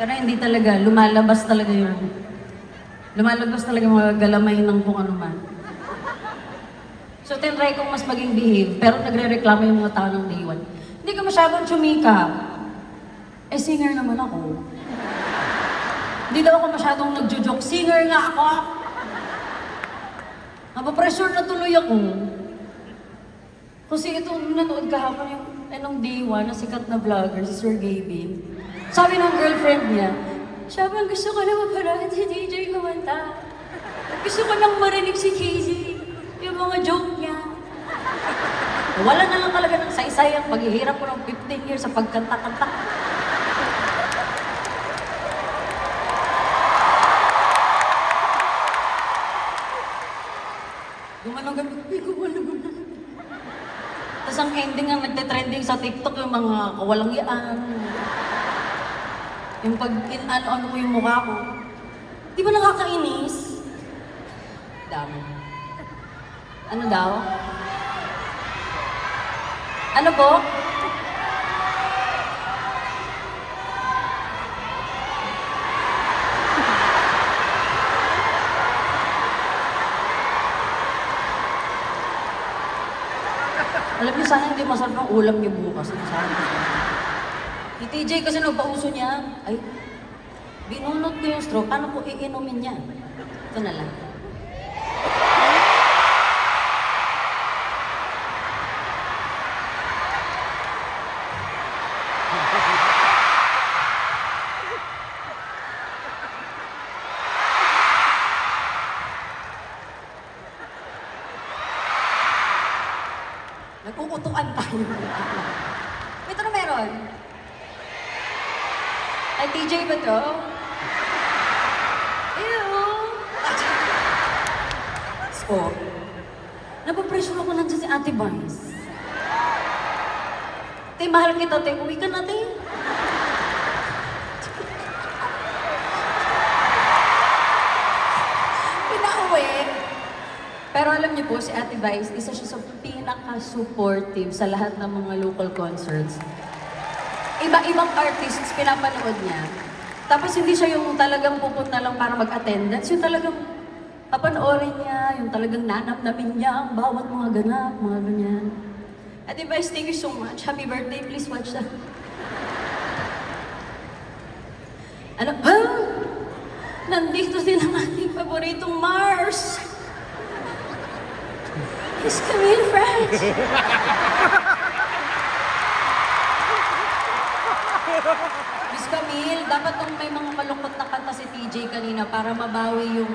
Pero hindi talaga, lumalabas talaga yung mga galamay ng kung ano man. So, tinry kong mas maging behave, pero nagre-reklamo yung mga tao ng day one. Hindi ka masyadong chumika. Eh, singer naman ako. Hindi daw ako masyadong nagjo-joke. Singer nga ako. Napapressure na tuloy ako. Kasi ito, nanood kahapon yung anong day one na sikat na vlogger, si Sir Gavin. Sabi ng girlfriend niya, sabi, gusto ko na mapanood si DJ kumanta. Gusto ko nang marinig si Casey, yung mga joke niya. Wala na lang talaga ng saysay ang paghihirap ko ng 15 years sa pagkanta-kanta. Gumanong gano'n. Tapos ang ending ang nagte-trending sa TikTok yung mga kawalang yaan. Yung pag ano-ano ko yung mukha ko. Di ba nakakainis? Dami. Ano daw? Ano po? Alam niyo, sana hindi masarap ang ulam niyo bukas. Si TJ kasi nagpauso niya, ay, binunot ko yung straw, paano ko iinumin niya? Ito na lang. Nagkukutuan tayo. Ito na meron. Ay, TJ ba to? Ew! So, napapressure ako nandiyan si Ate Vice. Te, mahal kita, te. Uwi ka na, te. Pinauwi. Pero alam niyo po, si Ate Vice, isa siya sa pinaka-supportive sa lahat ng mga local concerts. Iba-ibang artists pinapanood niya. Tapos hindi siya yung talagang pupunta lang para mag-attendance. Yung talagang papanoorin niya, yung talagang nanap-napin niya ang bawat mga ganap, mga ganyan. Ate Vice, thank you so much. Happy birthday. Please watch that. Ano? Ha? Nandito din ang ating paboritong Mars. Miss Camille France. Miss Camille, dapat nung may mga malungkot na kanta si TJ kanina para mabawi yung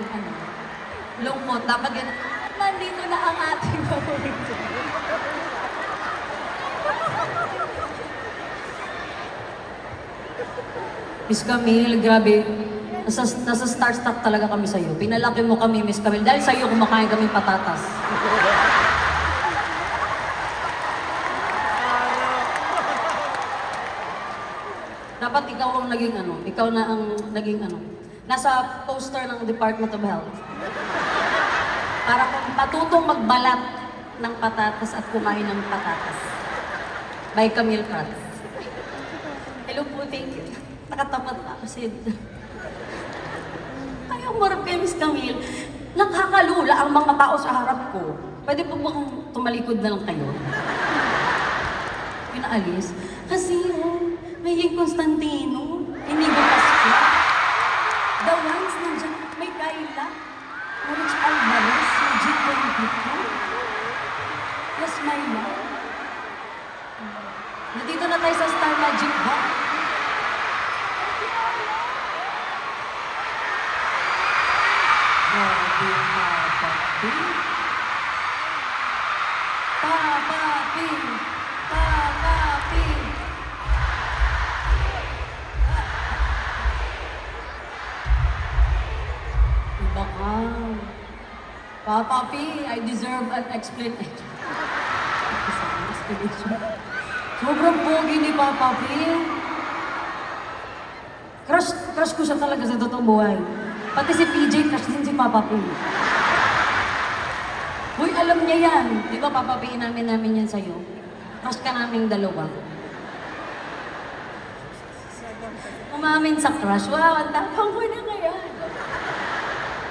lungkot. Dapat ganun, nandito na ang ating paborito. Miss Camille, grabe. Nasa starstruck talaga kami sa'yo. Pinalaki mo kami, Miss Camille. Dahil sa'yo kumakain kami patatas. Dapat ikaw ang naging ikaw na ang naging nasa poster ng Department of Health. Para kung patutong magbalat ng patatas at kumain ng patatas. By Camille Prats. Hello po, thank you. Nakatapat na kasi. Ayaw marap kayo, Miss Camille. Nakakalula ang mga tao sa harap ko. Pwede po bang tumalikod na lang kayo? Pinaalis. Kasi, may Constantino, Inigo Pascu, The Ones nandiyan, may Kayla, Marich Alvarez, Majid Bonito, Yes, my love. Nandito na tayo sa Star Magic Bar. Papapi! Papapi! Iba ka. Papapi, I deserve an explanation. Sobrang pogi ni Papapi. Crush ko siya talaga sa totoong buhay. Pati si PJ, crush din si Papapi. Uy, alam niya yan. Di ba papapiin namin yan sa'yo? Crush ka naming dalawa. Umamin sa crush. Wow, ang tapang ko na ngayon.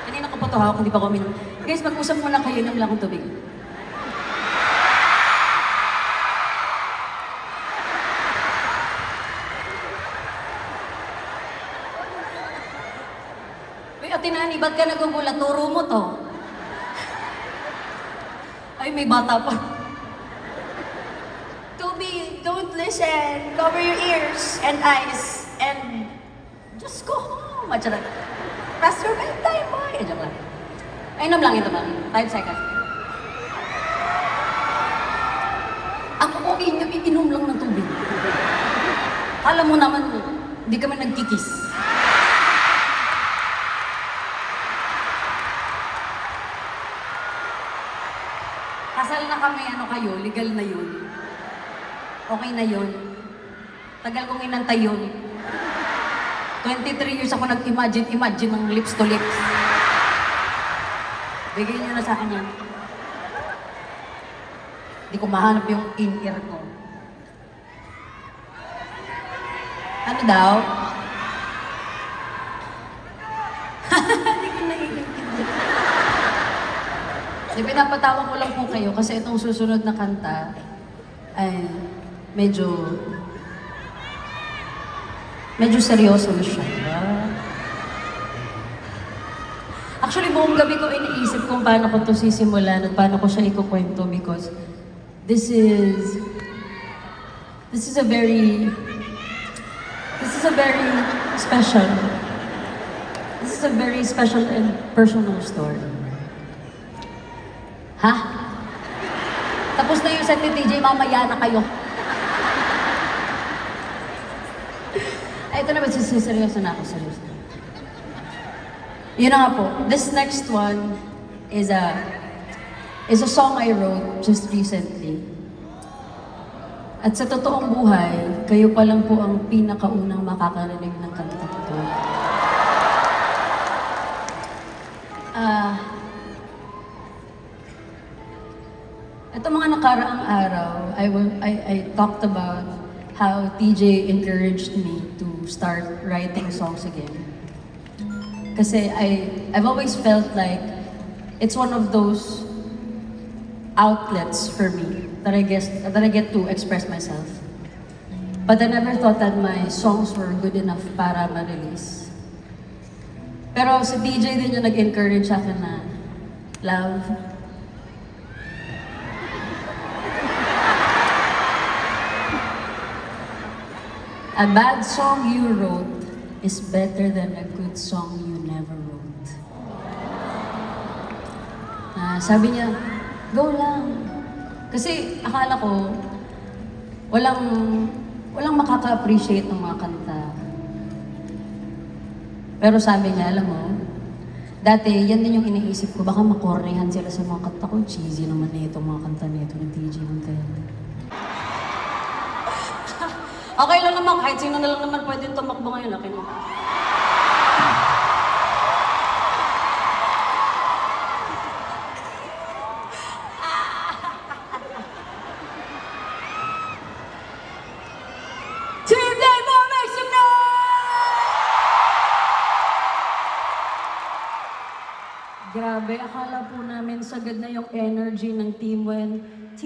Kanina ko pa to ha, kung di pa ko uminom. Guys, mag-usap muna kayo, inom lang akong tubig. Uy, Ate Nani, ba't ka nagugulat? Turo mo to. Ay, may bata pa. Toby, don't listen. Cover your ears and eyes and Just go home. At pass your bedtime, boy. Ay, joke lang. Ay, inom lang ito ba? 5 seconds. Ako ko inom lang ng tubig. Alam mo naman, hindi kami nagkikis. Kasal na kami, ano kayo, legal na yun. Okay na yun. Tagal kong inantay yun. 23 years ako nag-imagine ng lips to lips. Bigay niyo na sa akin yan. Hindi ko mahanap yung in-ear ko. Ano daw? Hindi ko naiintindihan. Di, pinapatawa ko lang po kayo kasi itong susunod na kanta ay medyo seryoso na siya. Actually, buong gabi ko iniisip kung paano ko to sisimulan at paano ko siya ikukwento because this is a very special and personal story. Ha? Tapos na yung set ni TJ, mamaya na kayo. Ay, ito naman, seryoso na ako, seryoso na. Yun na nga po, this next one is a song I wrote just recently. At sa totoong buhay, kayo pa lang po ang pinakaunang makakarinig ng kanta ko. Ito mga nakaraang araw, I talked about how TJ encouraged me to start writing songs again. Kasi I've always felt like it's one of those outlets for me that I get to express myself. But I never thought that my songs were good enough para ma-release. Pero si DJ din yung nag-encourage sa akin na, love, a bad song you wrote is better than a good song you never wrote. Sabi niya, go lang. Kasi akala ko, walang makaka-appreciate ng mga kanta. Pero sabi niya, alam mo, dati yan din yung iniisip ko, baka makornehan sila sa mga kanta ko. Cheesy naman na itong mga kanta nito ng TJ Montero. Okay lang naman, kahit sino na lang naman pwede tumakbo ngayon, okay naman. Team Demo, make some noise! Grabe, akala po namin sagad na yung energy ng Team 1.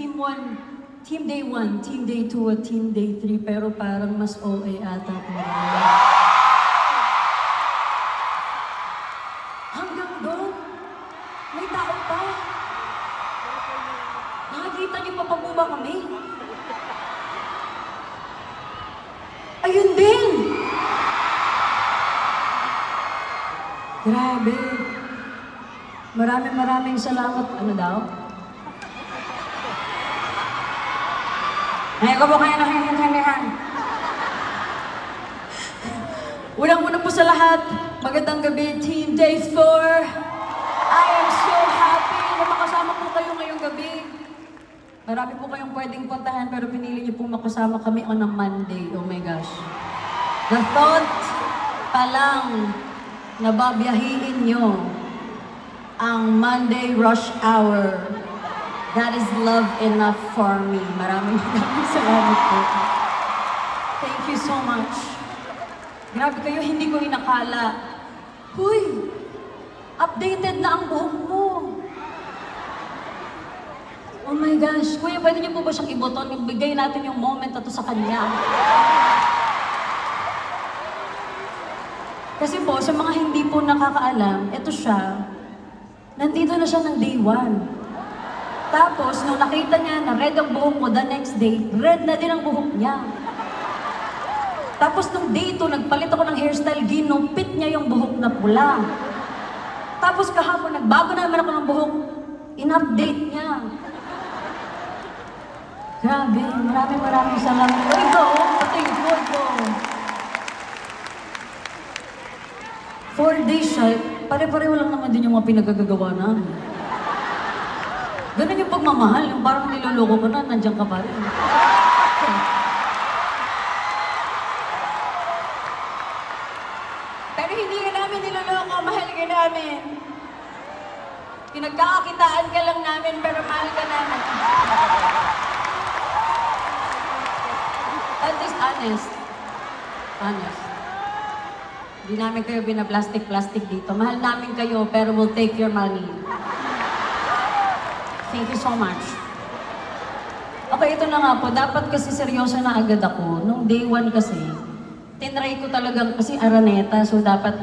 Team Day 1, Team Day 2, at Team Day 3, pero parang mas OA ata po. Hanggang doon, may tao pa. Nakikita niyo pa po ba kami? Ayun din! Grabe. Maraming salamat. Ano daw? Ngayon ko po kayo nakikintindihan. Unang-una po sa lahat, magandang gabi, Team Day 4. I am so happy na makasama po kayo ngayong gabi. Marami po kayong pwedeng puntahan pero pinili niyo po makasama kami on a Monday. Oh my gosh. The thought pa lang na babiyahiin niyo ang Monday rush hour. That is love enough for me. Maraming salamat po. Thank you so much. Grabe kayo, hindi ko inakala. Huy! Updated na ang buhok mo. Oh my gosh. Kuya, pwede niyo po ba siyang iboton? Ibigay natin yung moment na to sa kanya. Kasi po, sa mga hindi po nakakaalam, eto siya, nandito na siya ng day 1. Tapos, nung nakita niya na red ang buhok ko, the next day, red na din ang buhok niya. Tapos nung day 2, nagpalit ako ng hairstyle, ginupit niya yung buhok na pula. Tapos kahapon, nagbago naman ako ng buhok, in-update niya. Grabe, maraming salamat. O ikaw, pati yung buhok ko. 4 days siya, pare-pareho lang naman din yung mga pinagagagawa namin. Ganun yung pagmamahal, yung parang niloloko ko na, nandiyan ka pa rin. Pero hindi ka namin niloloko, mahal ka namin. Pinagkakakitaan ka lang namin, pero mahal ka namin. At least honest. Honest. Hindi namin kayo binaplastic-plastic dito. Mahal namin kayo, pero we'll take your money. Thank you so much. Okay, ito na nga po. Dapat kasi seryoso na agad ako. Nung day 1 kasi, tinry ko talagang, kasi Araneta, so dapat